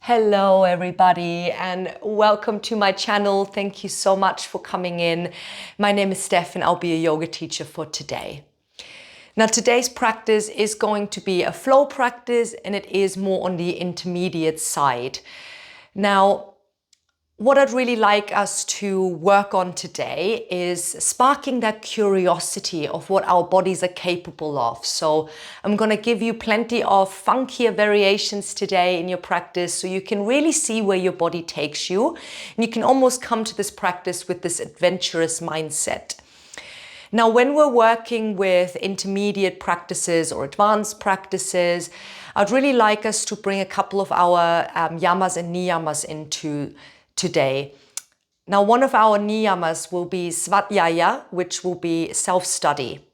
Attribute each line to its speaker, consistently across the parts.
Speaker 1: Hello everybody and welcome to my channel. Thank you so much for coming in. My name is Steph and I'll be a yoga teacher for today. Now today's practice is going to be a flow practice and it is more on the intermediate side. Now what I'd really like us to work on today is sparking that curiosity of what our bodies are capable of. So I'm going to give you plenty of funkier variations today in your practice so you can really see where your body takes you. And you can almost come to this practice with this adventurous mindset. Now, when we're working with intermediate practices or advanced practices, I'd really like us to bring a couple of our yamas and niyamas into today. Now, one of our niyamas will be svadhyaya, which will be self-study.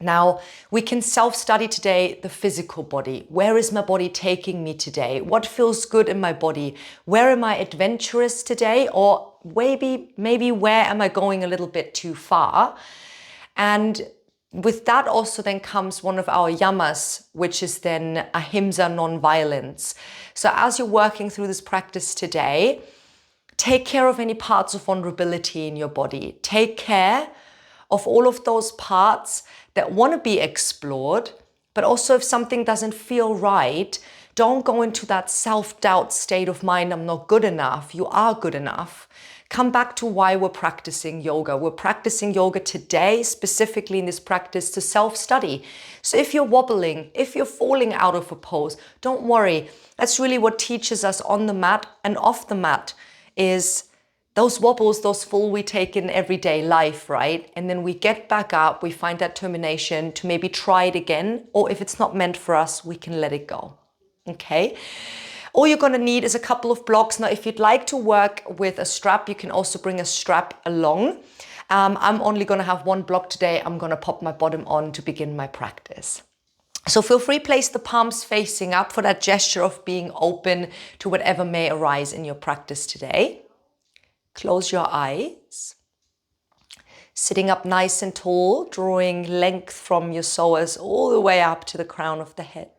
Speaker 1: Now, we can self-study today the physical body. Where is my body taking me today? What feels good in my body? Where am I adventurous today? Or maybe where am I going a little bit too far? And with that also then comes one of our yamas, which is then ahimsa, non-violence. So as you're working through this practice today, take care of any parts of vulnerability in your body. Take care of all of those parts that want to be explored, but also if something doesn't feel right, don't go into that self-doubt state of mind, I'm not good enough. You are good enough. Come back to why we're practicing yoga. We're practicing yoga today, specifically in this practice to self-study. So if you're wobbling, if you're falling out of a pose, don't worry. That's really what teaches us on the mat and off the mat is those wobbles, those fall we take in everyday life, right? And then we get back up, we find that determination to maybe try it again, or if it's not meant for us, we can let it go, okay? All you're gonna need is a couple of blocks. Now, if you'd like to work with a strap, you can also bring a strap along. I'm only gonna have one block today. I'm gonna pop my bottom on to begin my practice. So feel free, place the palms facing up for that gesture of being open to whatever may arise in your practice today. Close your eyes. Sitting up nice and tall, drawing length from your psoas all the way up to the crown of the head.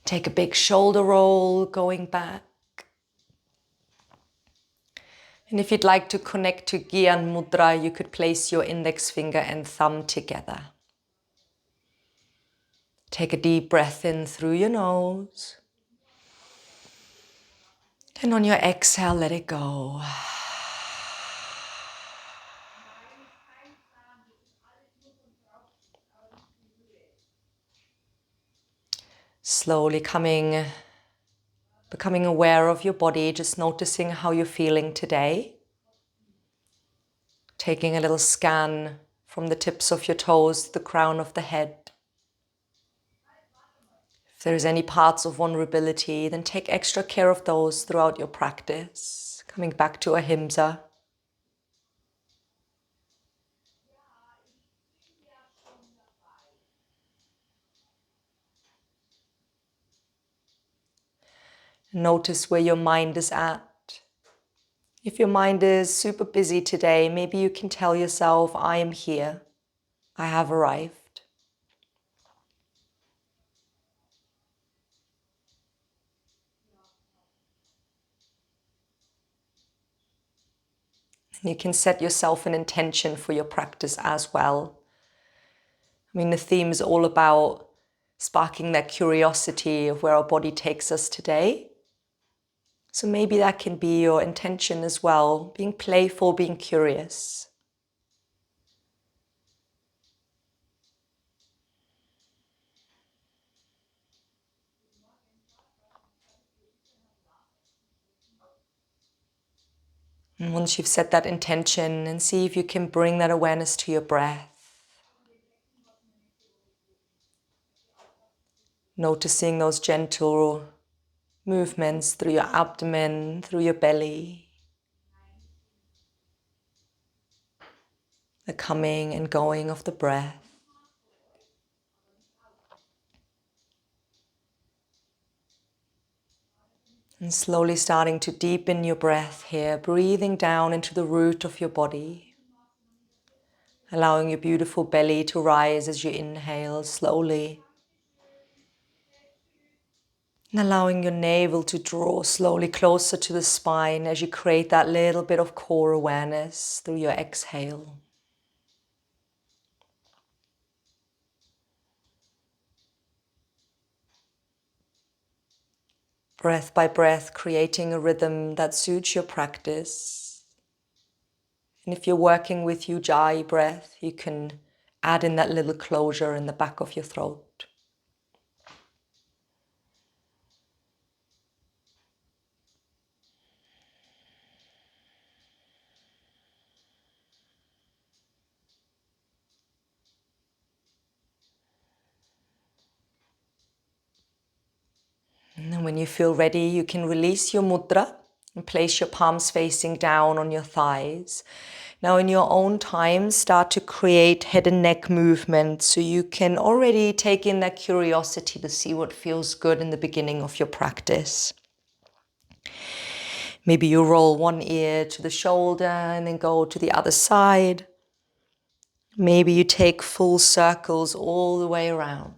Speaker 1: Take a big shoulder roll, going back. And if you'd like to connect to Gyan Mudra, you could place your index finger and thumb together. Take a deep breath in through your nose. And on your exhale, let it go. Slowly becoming aware of your body, just noticing how you're feeling today. Taking a little scan from the tips of your toes to the crown of the head. If there's any parts of vulnerability, then take extra care of those throughout your practice. Coming back to ahimsa. Notice where your mind is at. If your mind is super busy today, maybe you can tell yourself, I am here. I have arrived. You can set yourself an intention for your practice as well. I mean, the theme is all about sparking that curiosity of where our body takes us today. So maybe that can be your intention as well, being playful, being curious. And once you've set that intention, and see if you can bring that awareness to your breath. Noticing those gentle movements through your abdomen, through your belly. The coming and going of the breath. And slowly starting to deepen your breath here, breathing down into the root of your body. Allowing your beautiful belly to rise as you inhale slowly. And allowing your navel to draw slowly closer to the spine as you create that little bit of core awareness through your exhale. Breath by breath, creating a rhythm that suits your practice. And if you're working with Ujjayi breath, you can add in that little closure in the back of your throat. And then when you feel ready, you can release your mudra and place your palms facing down on your thighs. Now in your own time, start to create head and neck movement so you can already take in that curiosity to see what feels good in the beginning of your practice. Maybe you roll one ear to the shoulder and then go to the other side. Maybe you take full circles all the way around.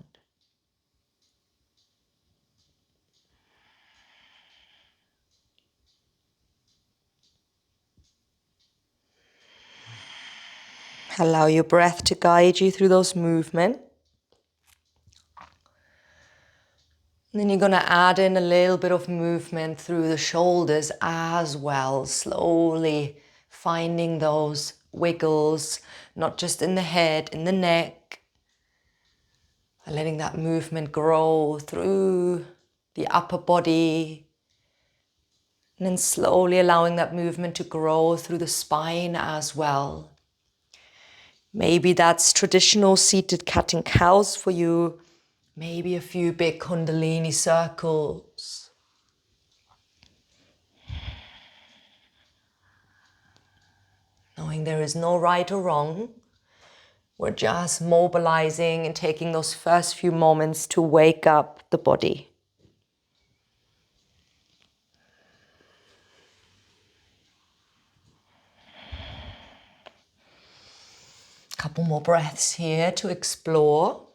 Speaker 1: Allow your breath to guide you through those movements. And then you're going to add in a little bit of movement through the shoulders as well, slowly finding those wiggles, not just in the head, in the neck. And letting that movement grow through the upper body. And then slowly allowing that movement to grow through the spine as well. Maybe that's traditional seated cat and cows for you. Maybe a few big Kundalini circles. Knowing there is no right or wrong. We're just mobilizing and taking those first few moments to wake up the body. Couple more breaths here to explore.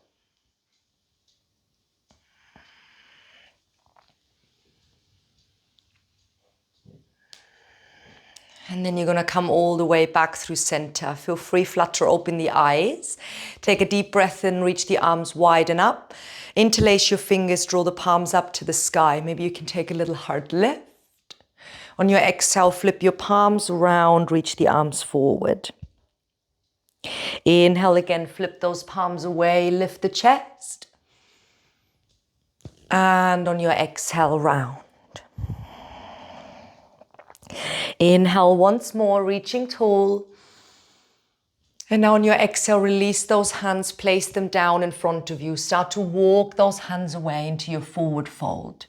Speaker 1: And then you're going to come all the way back through center. Feel free, flutter open the eyes. Take a deep breath in, reach the arms widen up. Interlace your fingers, draw the palms up to the sky. Maybe you can take a little heart lift. On your exhale, flip your palms around, reach the arms forward. Inhale again, flip those palms away, lift the chest. And on your exhale, round. Inhale once more, reaching tall. And now on your exhale, release those hands, place them down in front of you. Start to walk those hands away into your forward fold.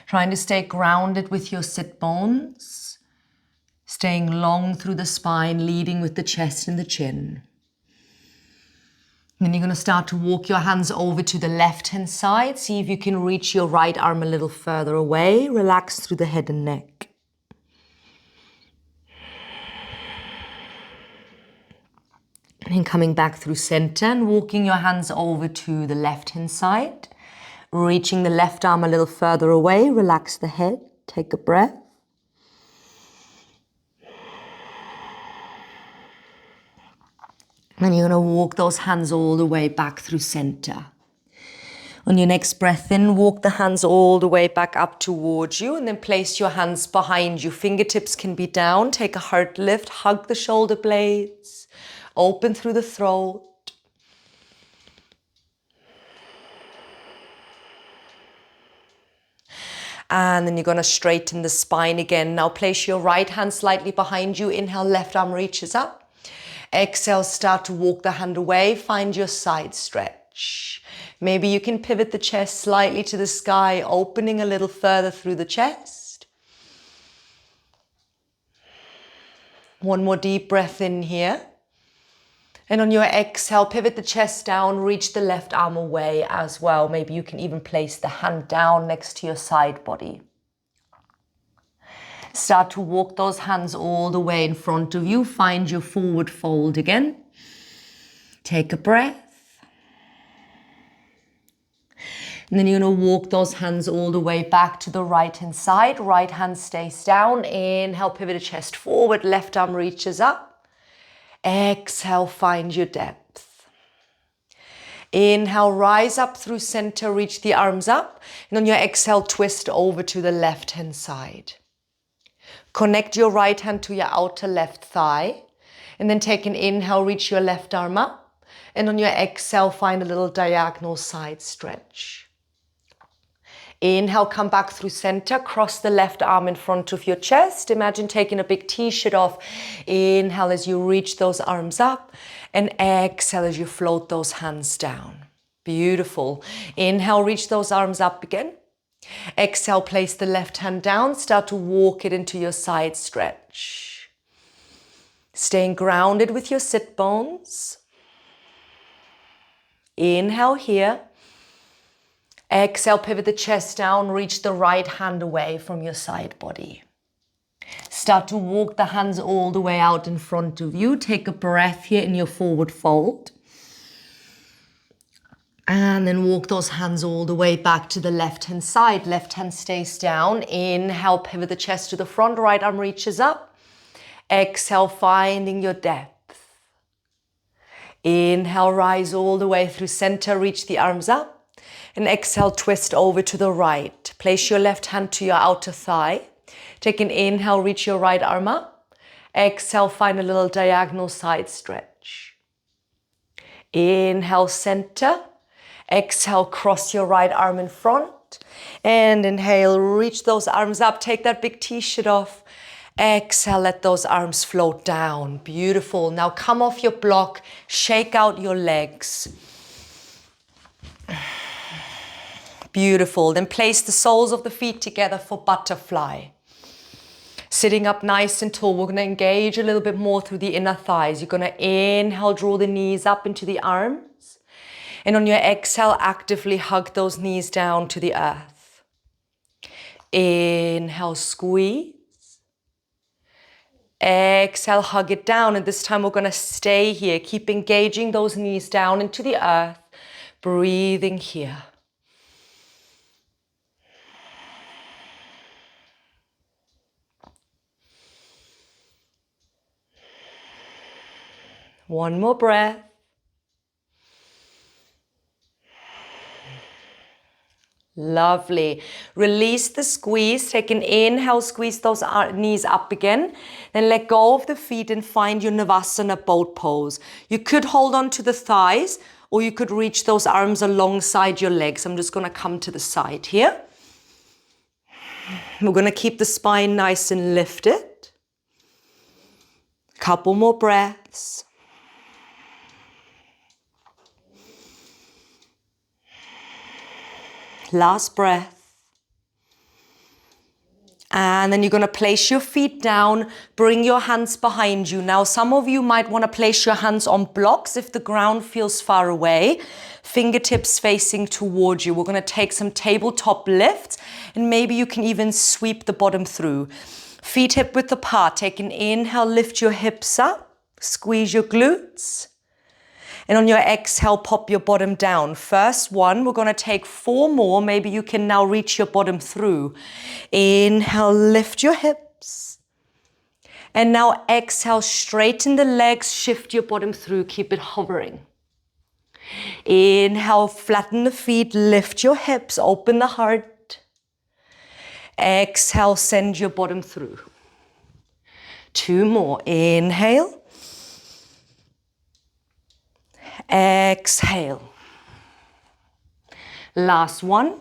Speaker 1: Trying to stay grounded with your sit bones. Staying long through the spine, leading with the chest and the chin. Then you're going to start to walk your hands over to the left-hand side. See if you can reach your right arm a little further away. Relax through the head and neck. And then coming back through center and walking your hands over to the left-hand side. Reaching the left arm a little further away. Relax the head. Take a breath. And you're going to walk those hands all the way back through center. On your next breath in, walk the hands all the way back up towards you and then place your hands behind you. Fingertips can be down. Take a heart lift. Hug the shoulder blades. Open through the throat. And then you're going to straighten the spine again. Now place your right hand slightly behind you. Inhale, left arm reaches up. Exhale, start to walk the hand away. Find your side stretch. Maybe you can pivot the chest slightly to the sky, opening a little further through the chest. One more deep breath in here. And on your exhale, pivot the chest down, reach the left arm away as well. Maybe you can even place the hand down next to your side body. Start to walk those hands all the way in front of you. Find your forward fold again. Take a breath. And then you're gonna walk those hands all the way back to the right-hand side. Right hand stays down. Inhale, pivot the chest forward. Left arm reaches up. Exhale, find your depth. Inhale, rise up through center, reach the arms up. And on your exhale, twist over to the left-hand side. Connect your right hand to your outer left thigh. And then take an inhale, reach your left arm up. And on your exhale, find a little diagonal side stretch. Inhale, come back through center, cross the left arm in front of your chest. Imagine taking a big t-shirt off. Inhale as you reach those arms up, and exhale as you float those hands down. Beautiful. Inhale, reach those arms up again. Exhale, place the left hand down, start to walk it into your side stretch. Staying grounded with your sit bones. Inhale here. Exhale, pivot the chest down, reach the right hand away from your side body. Start to walk the hands all the way out in front of you. Take a breath here in your forward fold. And then walk those hands all the way back to the left-hand side. Left hand stays down. Inhale, pivot the chest to the front, right arm reaches up. Exhale, finding your depth. Inhale, rise all the way through center, reach the arms up. And exhale, twist over to the right. Place your left hand to your outer thigh. Take an inhale, reach your right arm up. Exhale, find a little diagonal side stretch. Inhale, center. Exhale, cross your right arm in front. And inhale, reach those arms up. Take that big t-shirt off. Exhale, let those arms float down. Beautiful. Now come off your block, shake out your legs. Beautiful. Then place the soles of the feet together for butterfly. Sitting up nice and tall, we're going to engage a little bit more through the inner thighs. You're going to inhale, draw the knees up into the arms. And on your exhale, actively hug those knees down to the earth. Inhale, squeeze. Exhale, hug it down. And this time we're going to stay here. Keep engaging those knees down into the earth. Breathing here. One more breath. Lovely. Release the squeeze. Take an inhale, squeeze those knees up again. Then let go of the feet and find your Navasana boat pose. You could hold on to the thighs or you could reach those arms alongside your legs. I'm just going to come to the side here. We're going to keep the spine nice and lifted. Couple more breaths. Last breath. And then you're going to place your feet down, bring your hands behind you. Now, some of you might want to place your hands on blocks if the ground feels far away. Fingertips facing towards you. We're going to take some tabletop lifts, and maybe you can even sweep the bottom through. Feet hip width apart. Take an inhale, lift your hips up, squeeze your glutes. And on your exhale, pop your bottom down. First one, we're going to take 4 more. Maybe you can now reach your bottom through. Inhale, lift your hips. And now exhale, straighten the legs, shift your bottom through, keep it hovering. Inhale, flatten the feet, lift your hips, open the heart. Exhale, send your bottom through. 2 more. Inhale. Exhale. Last one.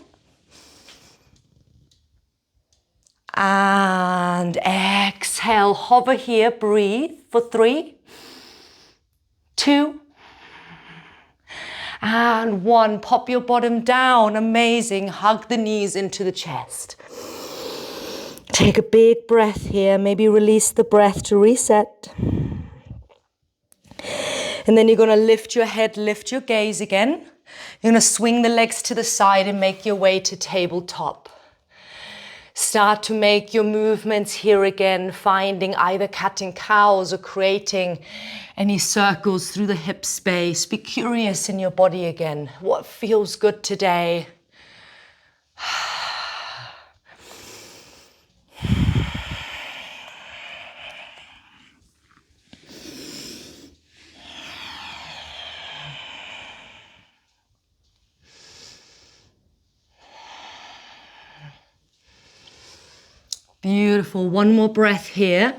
Speaker 1: And exhale. Hover here. Breathe for 3, 2, and 1. Pop your bottom down. Amazing. Hug the knees into the chest. Take a big breath here. Maybe release the breath to reset. And then you're going to lift your head, lift your gaze again. You're going to swing the legs to the side and make your way to tabletop. Start to make your movements here again, finding either cat and cows or creating any circles through the hip space. Be curious in your body again. What feels good today? Beautiful. One more breath here.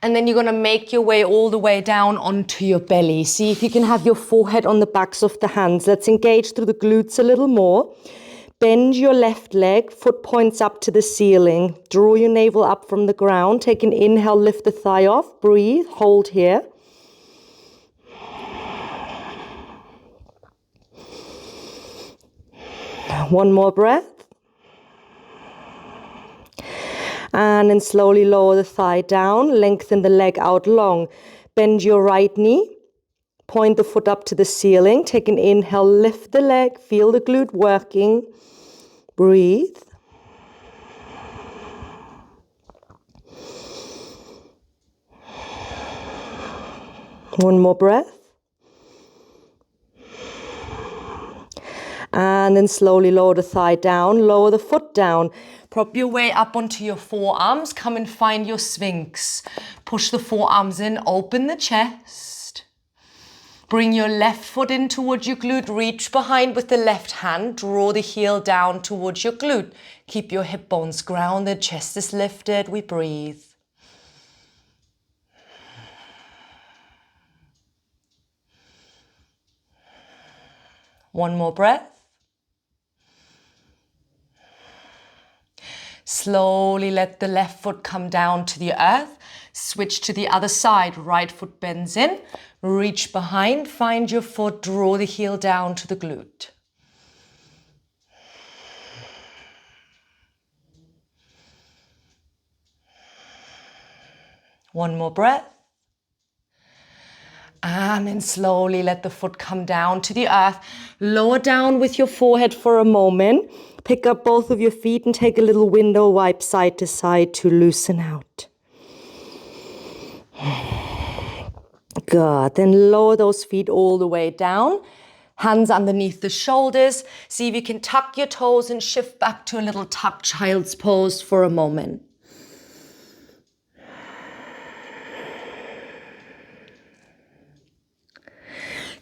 Speaker 1: And then you're going to make your way all the way down onto your belly. See if you can have your forehead on the backs of the hands. Let's engage through the glutes a little more. Bend your left leg, foot points up to the ceiling. Draw your navel up from the ground. Take an inhale, lift the thigh off. Breathe, hold here. One more breath. And then slowly lower the thigh down, lengthen the leg out long. Bend your right knee, point the foot up to the ceiling. Take an inhale, lift the leg, feel the glute working. Breathe. One more breath. And then slowly lower the thigh down, lower the foot down. Prop your way up onto your forearms. Come and find your Sphinx. Push the forearms in, open the chest. Bring your left foot in towards your glute. Reach behind with the left hand. Draw the heel down towards your glute. Keep your hip bones grounded, chest is lifted. We breathe. One more breath. Slowly let the left foot come down to the earth. Switch to the other side. Right foot bends in. Reach behind. Find your foot. Draw the heel down to the glute. One more breath. And then slowly let the foot come down to the earth. Lower down with your forehead for a moment. Pick up both of your feet and take a little window wipe side to side to loosen out. Good. Then lower those feet all the way down. Hands underneath the shoulders. See if you can tuck your toes and shift back to a little tuck child's pose for a moment.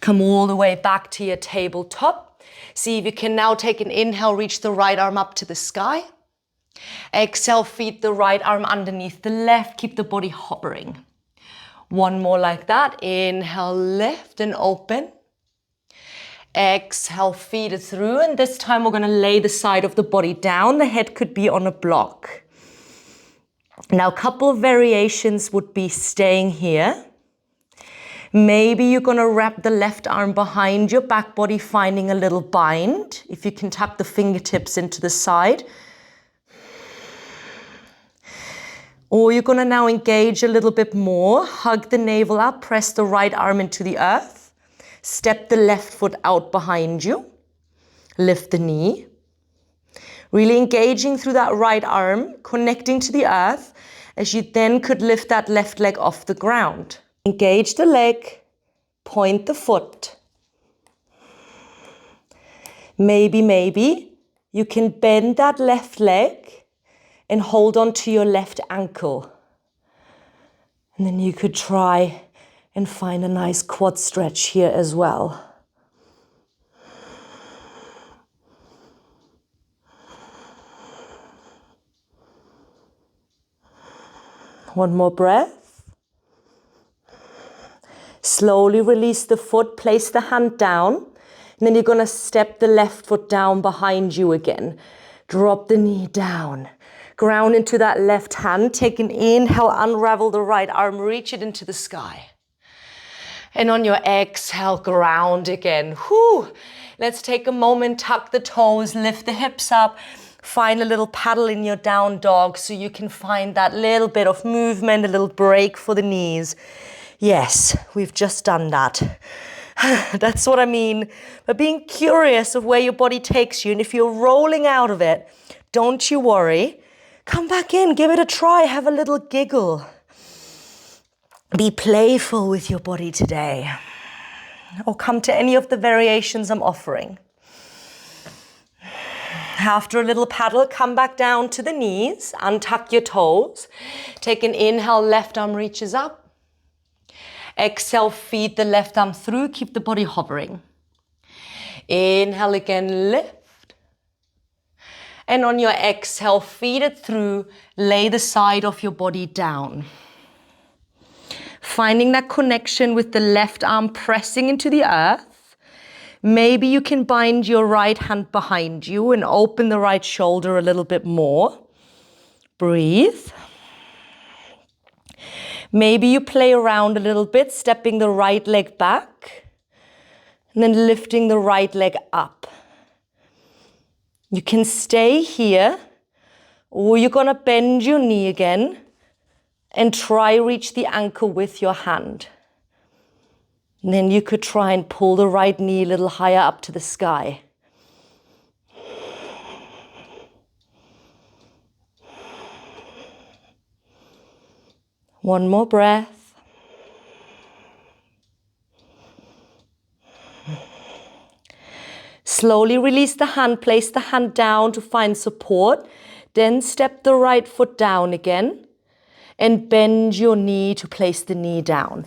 Speaker 1: Come all the way back to your tabletop. See if you can now take an inhale, reach the right arm up to the sky. Exhale, feed the right arm underneath the left. Keep the body hovering. One more like that. Inhale, lift and open. Exhale, feed it through. And this time we're going to lay the side of the body down. The head could be on a block. Now, a couple of variations would be staying here. Maybe you're going to wrap the left arm behind your back body, finding a little bind. If you can tuck the fingertips into the side. Or you're going to now engage a little bit more. Hug the navel up, press the right arm into the earth. Step the left foot out behind you. Lift the knee. Really engaging through that right arm, connecting to the earth, as you then could lift that left leg off the ground. Engage the leg, point the foot. Maybe you can bend that left leg and hold on to your left ankle. And then you could try and find a nice quad stretch here as well. One more breath. Slowly release the foot, place the hand down, and then you're going to step the left foot down behind you again. Drop the knee down. Ground into that left hand. Take an inhale, unravel the right arm, reach it into the sky. And on your exhale, ground again. Whew. Let's take a moment, tuck the toes, lift the hips up. Find a little paddle in your down dog so you can find that little bit of movement, a little break for the knees. Yes, we've just done that. That's what I mean. But being curious of where your body takes you, and if you're rolling out of it, don't you worry. Come back in, give it a try, have a little giggle. Be playful with your body today. Or come to any of the variations I'm offering. After a little paddle, come back down to the knees, untuck your toes. Take an inhale, left arm reaches up. Exhale, feed the left arm through, keep the body hovering. Inhale again, lift. And on your exhale, feed it through, lay the side of your body down. Finding that connection with the left arm pressing into the earth. Maybe you can bind your right hand behind you and open the right shoulder a little bit more. Breathe. Maybe you play around a little bit, stepping the right leg back and then lifting the right leg up. You can stay here, or you're gonna bend your knee again and try reach the ankle with your hand. And then you could try and pull the right knee a little higher up to the sky. One more breath. Slowly release the hand, place the hand down to find support. Then step the right foot down again and bend your knee to place the knee down.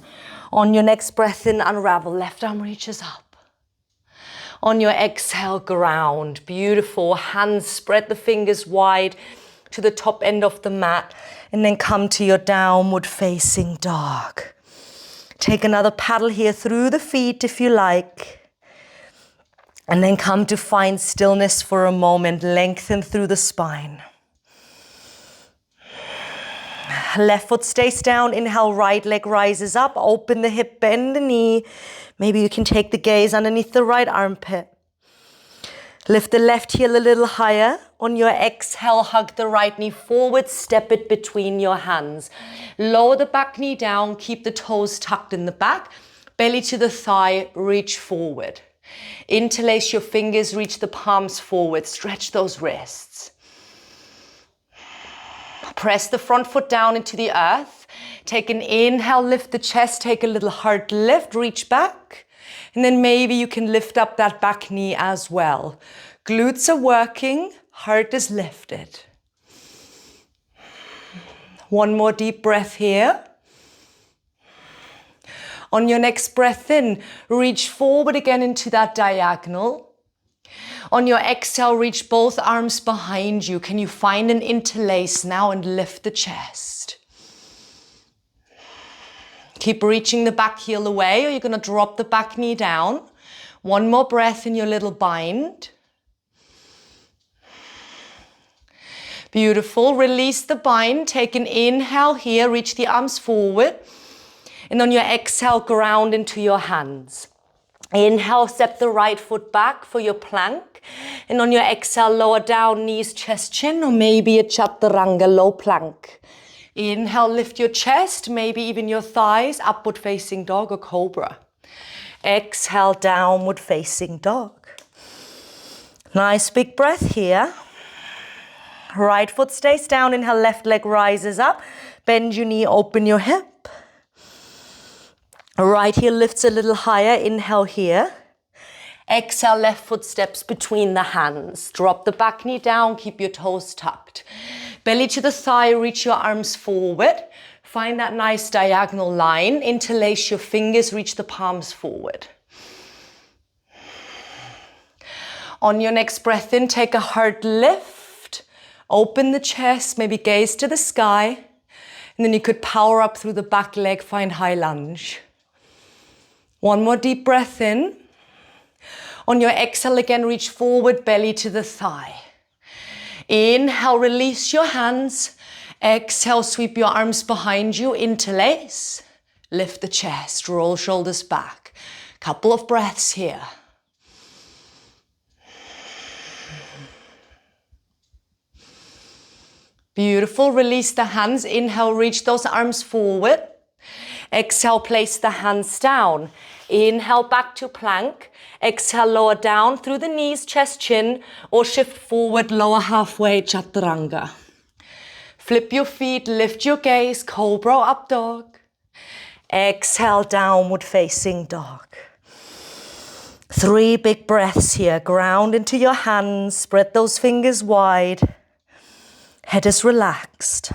Speaker 1: On your next breath in, unravel, left arm reaches up. On your exhale, ground, beautiful. Hands, spread the fingers wide to the top end of the mat and then come to your downward facing dog. Take another paddle here through the feet if you like. And then come to find stillness for a moment. Lengthen through the spine. Left foot stays down. Inhale, right leg rises up. Open the hip, bend the knee. Maybe you can take the gaze underneath the right armpit. Lift the left heel a little higher. On your exhale, hug the right knee forward. Step it between your hands. Lower the back knee down. Keep the toes tucked in the back. Belly to the thigh. Reach forward. Interlace your fingers, reach the palms forward, stretch those wrists. Press the front foot down into the earth. Take an inhale, lift the chest, take a little heart lift, reach back. And then maybe you can lift up that back knee as well. Glutes are working, heart is lifted. One more deep breath here. On your next breath in, reach forward again into that diagonal. On your exhale, reach both arms behind you. Can you find an interlace now and lift the chest? Keep reaching the back heel away, or you're gonna drop the back knee down. One more breath in your little bind. Beautiful, release the bind. Take an inhale here, reach the arms forward. And on your exhale, ground into your hands. Inhale, step the right foot back for your plank. And on your exhale, lower down, knees, chest, chin, or maybe a chaturanga, low plank. Inhale, lift your chest, maybe even your thighs, upward facing dog or cobra. Exhale, downward facing dog. Nice big breath here. Right foot stays down, inhale, left leg rises up. Bend your knee, open your hip. Right heel lifts a little higher, inhale here. Exhale, left foot steps between the hands. Drop the back knee down, keep your toes tucked. Belly to the thigh, reach your arms forward. Find that nice diagonal line. Interlace your fingers, reach the palms forward. On your next breath in, take a heart lift. Open the chest, maybe gaze to the sky. And then you could power up through the back leg, find high lunge. One more deep breath in. On your exhale again, reach forward, belly to the thigh. Inhale, release your hands. Exhale, sweep your arms behind you, interlace. Lift the chest, roll shoulders back. Couple of breaths here. Beautiful, release the hands. Inhale, reach those arms forward. Exhale, place the hands down. Inhale, back to plank. Exhale, lower down through the knees, chest, chin, or shift forward, lower halfway, chaturanga. Flip your feet, lift your gaze, cobra, up dog. Exhale, downward facing dog. 3 big breaths here. Ground into your hands, spread those fingers wide. Head is relaxed.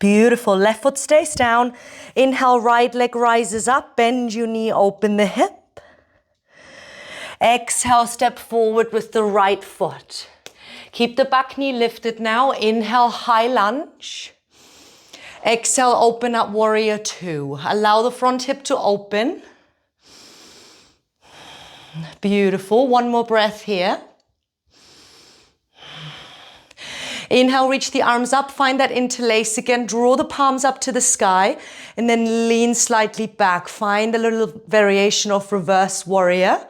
Speaker 1: Beautiful. Left foot stays down. Inhale, right leg rises up. Bend your knee, open the hip. Exhale, step forward with the right foot. Keep the back knee lifted now. Inhale, high lunge. Exhale, open up, warrior two. Allow the front hip to open. Beautiful. One more breath here. Inhale, reach the arms up, find that interlace again, draw the palms up to the sky, and then lean slightly back. Find a little variation of reverse warrior.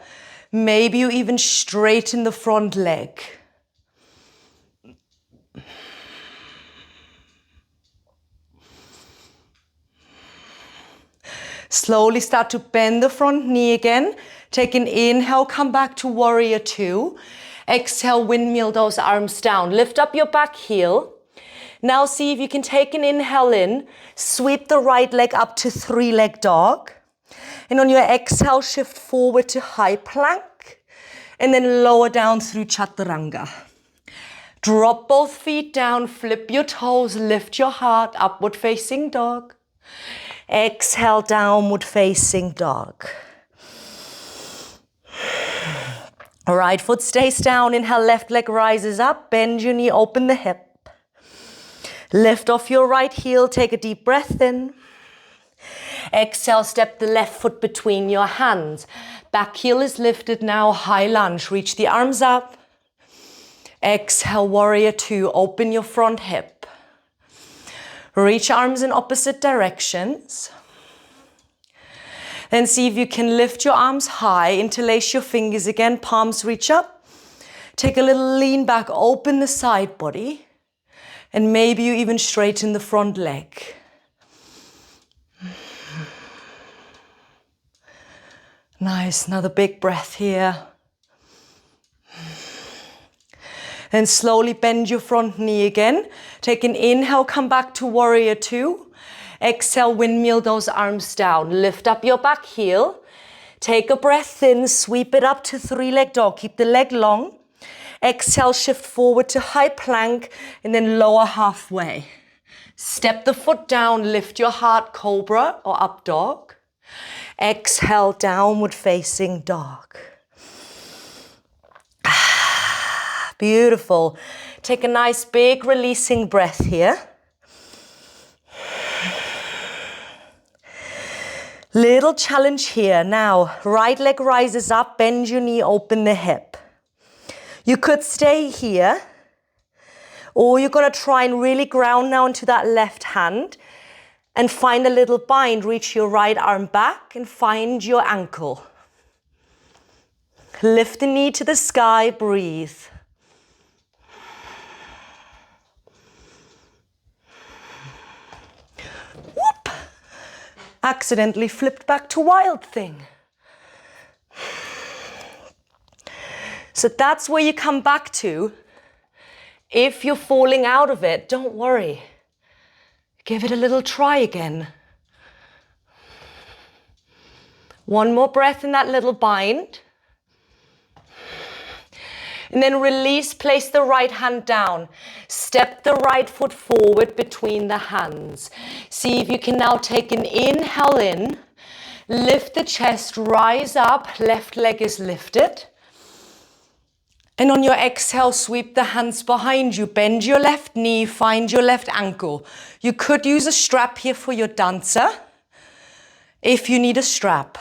Speaker 1: Maybe you even straighten the front leg. Slowly start to bend the front knee again. Take an inhale, come back to warrior two. Exhale, windmill those arms down. Lift up your back heel. Now see if you can take an inhale in. Sweep the right leg up to three-leg dog. And on your exhale, shift forward to high plank. And then lower down through chaturanga. Drop both feet down, flip your toes, lift your heart, upward facing dog. Exhale, downward facing dog. Right foot stays down. Inhale, left leg rises up. Bend your knee, open the hip. Lift off your right heel. Take a deep breath in. Exhale, step the left foot between your hands. Back heel is lifted now. High lunge. Reach the arms up. Exhale, warrior two. Open your front hip. Reach arms in opposite directions. Then see if you can lift your arms high, interlace your fingers again, palms reach up. Take a little lean back, open the side body, and maybe you even straighten the front leg. Nice, another big breath here. Then slowly bend your front knee again. Take an inhale, come back to warrior two. Exhale, windmill those arms down. Lift up your back heel. Take a breath in, sweep it up to three-leg dog. Keep the leg long. Exhale, shift forward to high plank and then lower halfway. Step the foot down, lift your heart, cobra or up dog. Exhale, downward facing dog. Beautiful. Take a nice big releasing breath here. Little challenge here. Now, right leg rises up, bend your knee, open the hip. You could stay here, or you're gonna try and really ground now into that left hand and find a little bind. Reach your right arm back and find your ankle. Lift the knee to the sky, breathe. Whoop! Accidentally flipped back to wild thing. So that's where you come back to. If you're falling out of it, don't worry. Give it a little try again. One more breath in that little bind. And then release, place the right hand down. Step the right foot forward between the hands. See if you can now take an inhale in. Lift the chest, rise up, left leg is lifted. And on your exhale, sweep the hands behind you. Bend your left knee, find your left ankle. You could use a strap here for your dancer if you need a strap.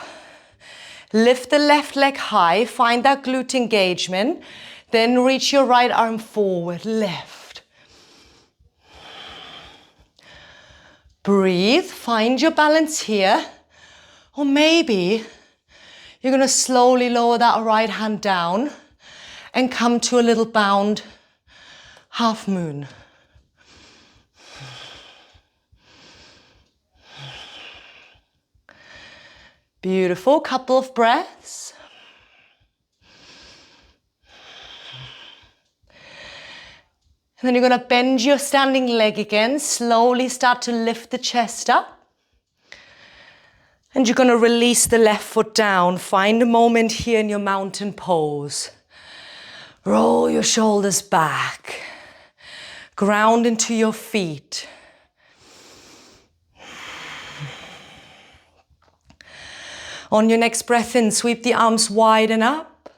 Speaker 1: Lift the left leg high, find that glute engagement. Then reach your right arm forward, lift. Breathe, find your balance here. Or maybe you're gonna slowly lower that right hand down and come to a little bound half moon. Beautiful, couple of breaths. And then you're gonna bend your standing leg again, slowly start to lift the chest up. And you're gonna release the left foot down. Find a moment here in your mountain pose. Roll your shoulders back. Ground into your feet. On your next breath in, sweep the arms wide and up.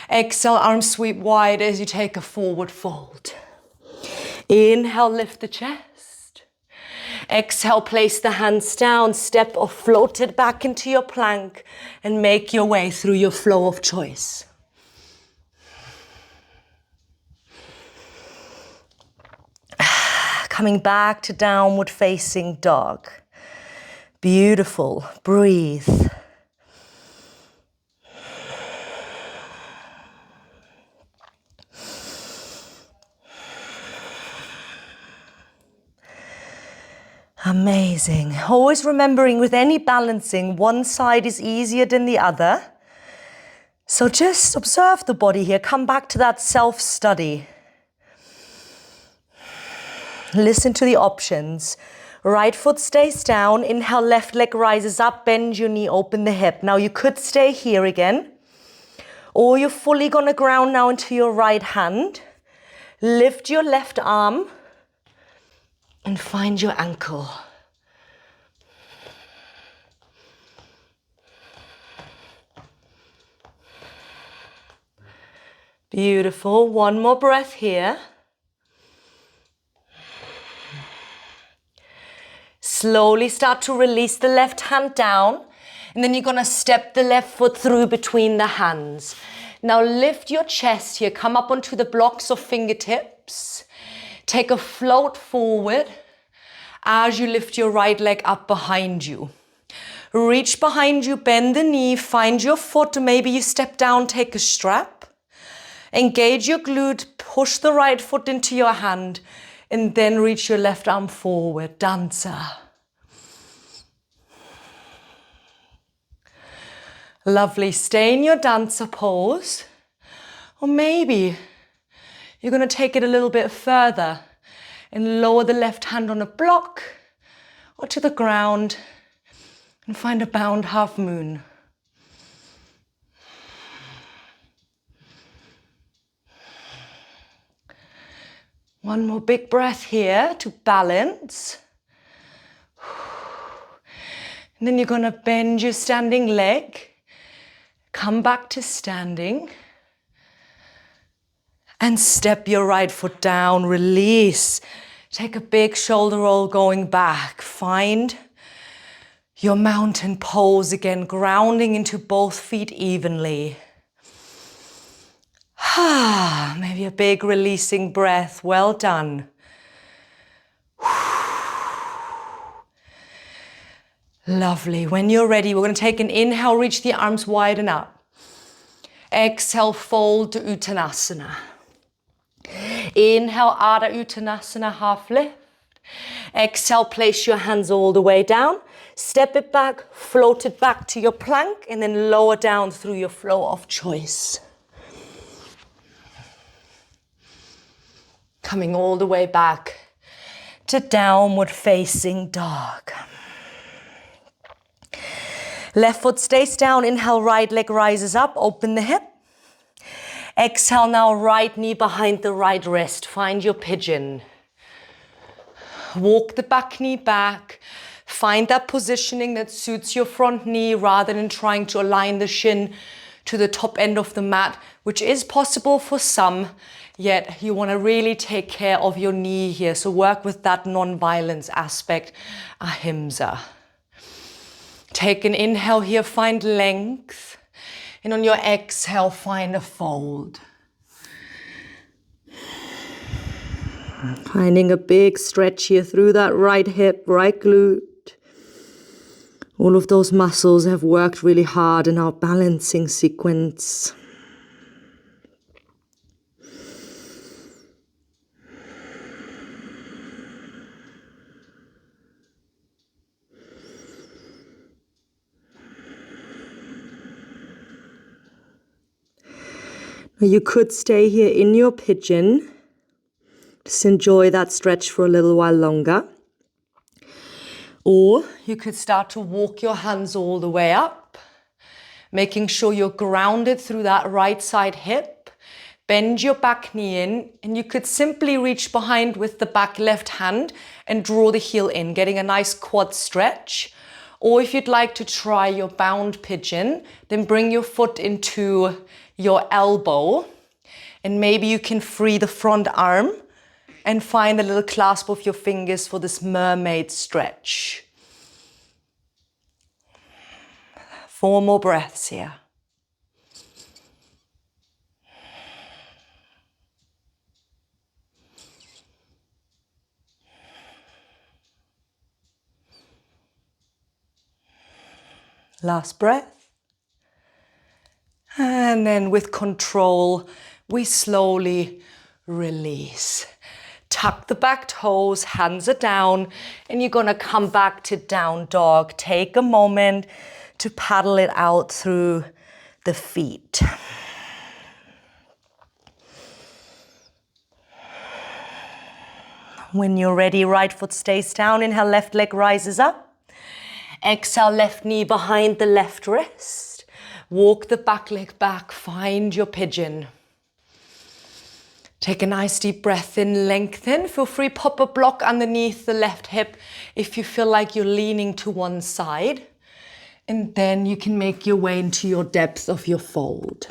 Speaker 1: Exhale, arms sweep wide as you take a forward fold. Inhale, lift the chest. Exhale, place the hands down, step or float it back into your plank and make your way through your flow of choice. Coming back to downward facing dog. Beautiful. Breathe. Amazing. Always remembering with any balancing, one side is easier than the other. So just observe the body here. Come back to that self-study. Listen to the options. Right foot stays down. Inhale, left leg rises up. Bend your knee, open the hip. Now you could stay here again. Or you're fully going to ground now into your right hand. Lift your left arm. And find your ankle. Beautiful. One more breath here. Slowly start to release the left hand down. And then you're going to step the left foot through between the hands. Now lift your chest here. Come up onto the blocks of fingertips. Take a float forward as you lift your right leg up behind you. Reach behind you, bend the knee, find your foot. Maybe you step down, take a strap. Engage your glute, push the right foot into your hand, and then reach your left arm forward. Dancer. Lovely. Stay in your dancer pose. Or maybe you're going to take it a little bit further and lower the left hand on a block or to the ground and find a bound half moon. One more big breath here to balance. And then you're going to bend your standing leg, come back to standing. And step your right foot down, release. Take a big shoulder roll going back. Find your mountain pose again, grounding into both feet evenly. Maybe a big releasing breath. Well done. Lovely. When you're ready, we're going to take an inhale, reach the arms wide and up. Exhale, fold to Uttanasana. Inhale, Ardha Uttanasana, half lift. Exhale, place your hands all the way down. Step it back, float it back to your plank, and then lower down through your flow of choice. Coming all the way back to downward facing dog. Left foot stays down. Inhale, right leg rises up. Open the hip. Exhale now, right knee behind the right wrist. Find your pigeon. Walk the back knee back. Find that positioning that suits your front knee rather than trying to align the shin to the top end of the mat, which is possible for some, yet you want to really take care of your knee here. So work with that non-violence aspect, ahimsa. Take an inhale here, find length. And on your exhale, find a fold. Finding a big stretch here through that right hip, right glute. All of those muscles have worked really hard in our balancing sequence. Now you could stay here in your pigeon. Just enjoy that stretch for a little while longer. Or you could start to walk your hands all the way up, making sure you're grounded through that right side hip. Bend your back knee in, and you could simply reach behind with the back left hand and draw the heel in, getting a nice quad stretch. Or if you'd like to try your bound pigeon, then bring your foot into your elbow, and maybe you can free the front arm and find a little clasp of your fingers for this mermaid stretch. 4 more breaths here. Last breath. And then with control, we slowly release. Tuck the back toes, hands are down, and you're gonna come back to down dog. Take a moment to paddle it out through the feet. When you're ready, right foot stays down. Inhale, left leg rises up. Exhale, left knee behind the left wrist. Walk the back leg back, find your pigeon. Take a nice deep breath in, lengthen. Feel free, pop a block underneath the left hip if you feel like you're leaning to one side. And then you can make your way into your depth of your fold.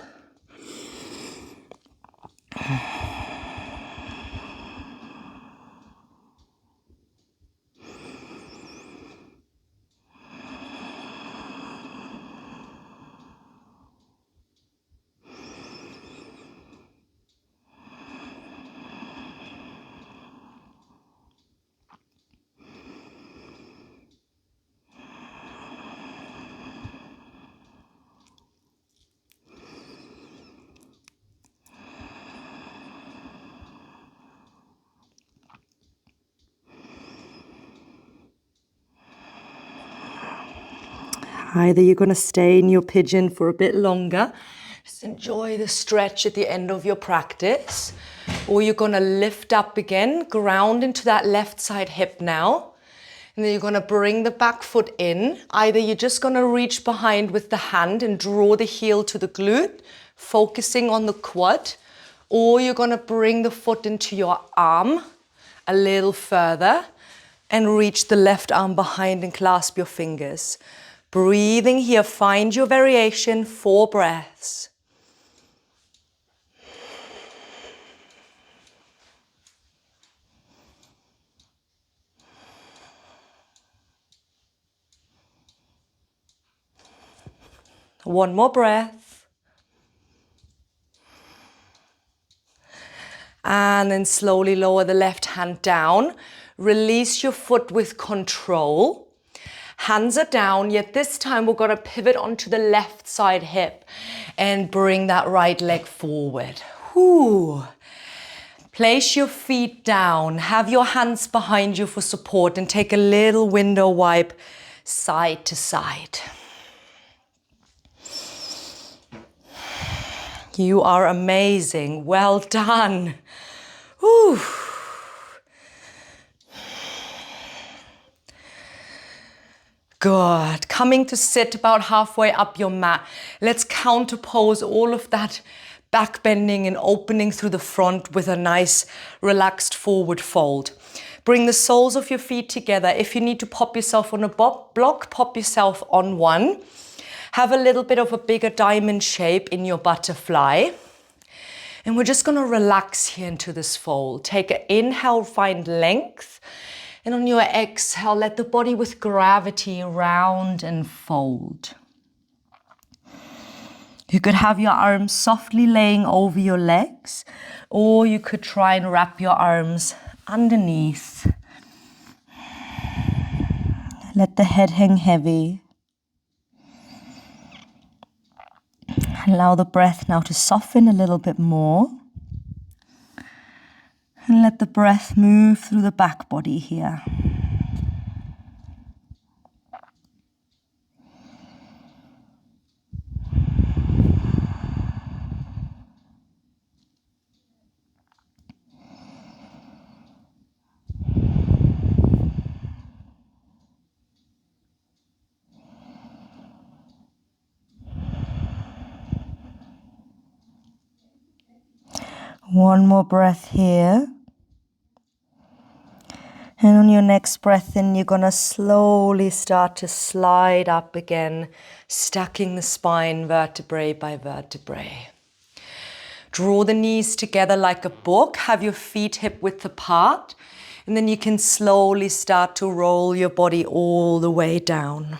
Speaker 1: Either you're going to stay in your pigeon for a bit longer, just enjoy the stretch at the end of your practice, or you're going to lift up again, ground into that left side hip now, and then you're going to bring the back foot in. Either you're just going to reach behind with the hand and draw the heel to the glute, focusing on the quad, or you're going to bring the foot into your arm a little further and reach the left arm behind and clasp your fingers. Breathing here, find your variation, 4 breaths. One more breath. And then slowly lower the left hand down. Release your foot with control. Hands are down, yet this time we're going to pivot onto the left side hip and bring that right leg forward. Whew. Place your feet down, have your hands behind you for support, and take a little window wipe side to side. You are amazing. Well done. Whew. Good. Coming to sit about halfway up your mat. Let's counter pose all of that back bending and opening through the front with a nice relaxed forward fold. Bring the soles of your feet together. If you need to pop yourself on a block, pop yourself on one. Have a little bit of a bigger diamond shape in your butterfly. And we're just going to relax here into this fold. Take an inhale, find length. And on your exhale, let the body with gravity round and fold. You could have your arms softly laying over your legs, or you could try and wrap your arms underneath. Let the head hang heavy. Allow the breath now to soften a little bit more. And let the breath move through the back body here. One more breath here. And on your next breath in, you're gonna slowly start to slide up again, stacking the spine vertebrae by vertebrae. Draw the knees together like a book, have your feet hip width apart, and then you can slowly start to roll your body all the way down.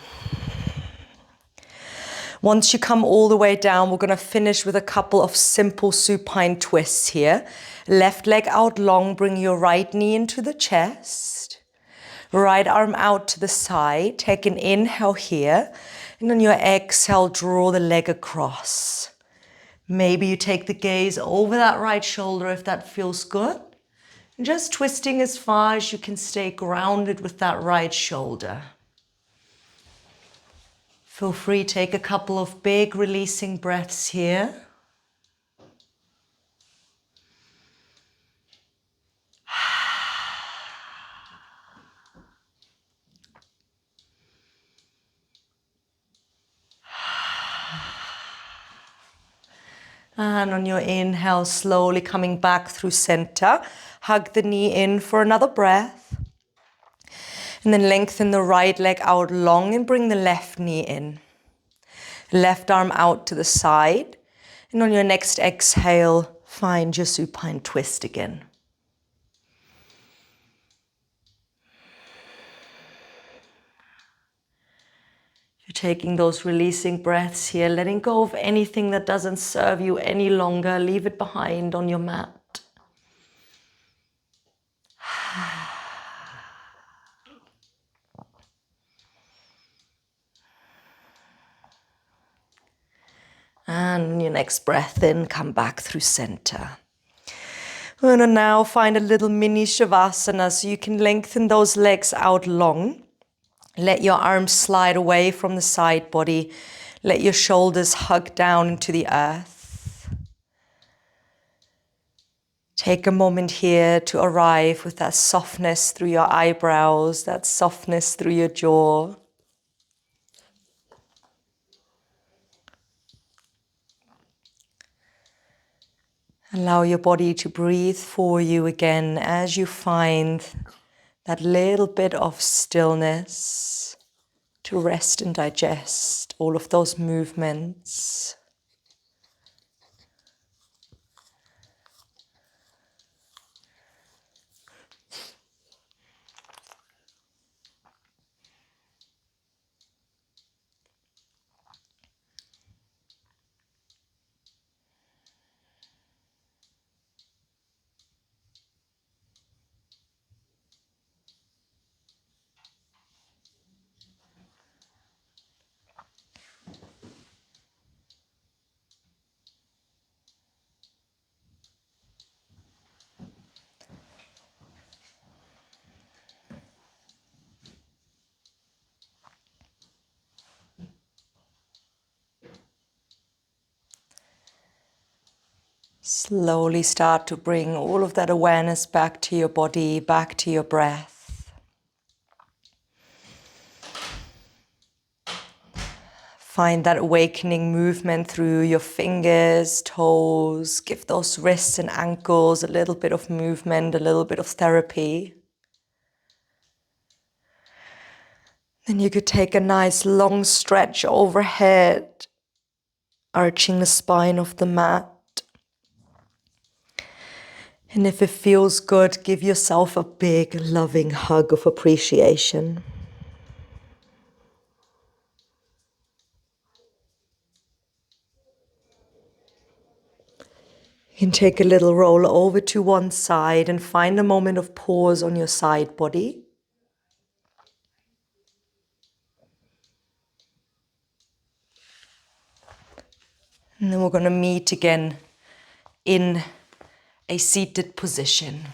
Speaker 1: Once you come all the way down, we're gonna finish with a couple of simple supine twists here. Left leg out long, bring your right knee into the chest. Right arm out to the side, take an inhale here, and on your exhale, draw the leg across. Maybe you take the gaze over that right shoulder if that feels good. And just twisting as far as you can stay grounded with that right shoulder. Feel free, take a couple of big releasing breaths here. And on your inhale, slowly coming back through center. Hug the knee in for another breath. And then lengthen the right leg out long and bring the left knee in. Left arm out to the side. And on your next exhale, find your supine twist again. You're taking those releasing breaths here, letting go of anything that doesn't serve you any longer. Leave it behind on your mat. And on your next breath in, come back through center. We're gonna now find a little mini Shavasana so you can lengthen those legs out long. Let your arms slide away from the side body. Let your shoulders hug down into the earth. Take a moment here to arrive with that softness through your eyebrows, that softness through your jaw. Allow your body to breathe for you again as you find that little bit of stillness to rest and digest all of those movements. Slowly start to bring all of that awareness back to your body, back to your breath. Find that awakening movement through your fingers, toes. Give those wrists and ankles a little bit of movement, a little bit of therapy. Then you could take a nice long stretch overhead, arching the spine of the mat. And if it feels good, give yourself a big, loving hug of appreciation. You can take a little roll over to one side and find a moment of pause on your side body. And then we're going to meet again in a seated position.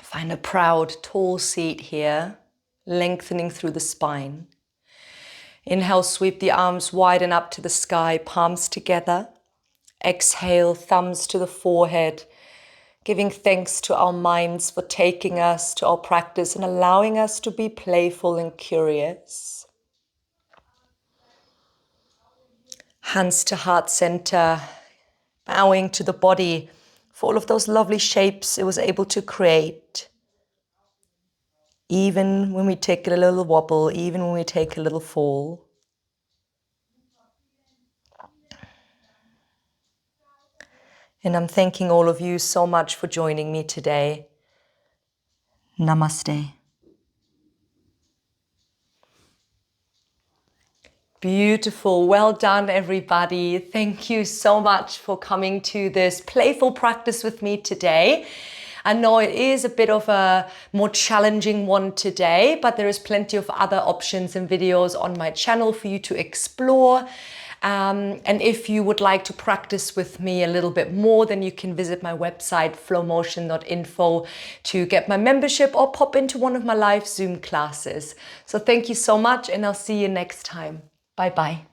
Speaker 1: Find a proud, tall seat here, lengthening through the spine. Inhale, sweep the arms wide and up to the sky, palms together. Exhale, thumbs to the forehead, giving thanks to our minds for taking us to our practice and allowing us to be playful and curious. Hands to heart center, bowing to the body for all of those lovely shapes it was able to create. Even when we take a little wobble, even when we take a little fall. And I'm thanking all of you so much for joining me today. Namaste. Beautiful. Well done, everybody. Thank you so much for coming to this playful practice with me today. I know it is a bit of a more challenging one today, but there is plenty of other options and videos on my channel for you to explore. And if you would like to practice with me a little bit more, then you can visit my website, flowmotion.info, to get my membership or pop into one of my live Zoom classes. So thank you so much, and I'll see you next time. Bye-bye.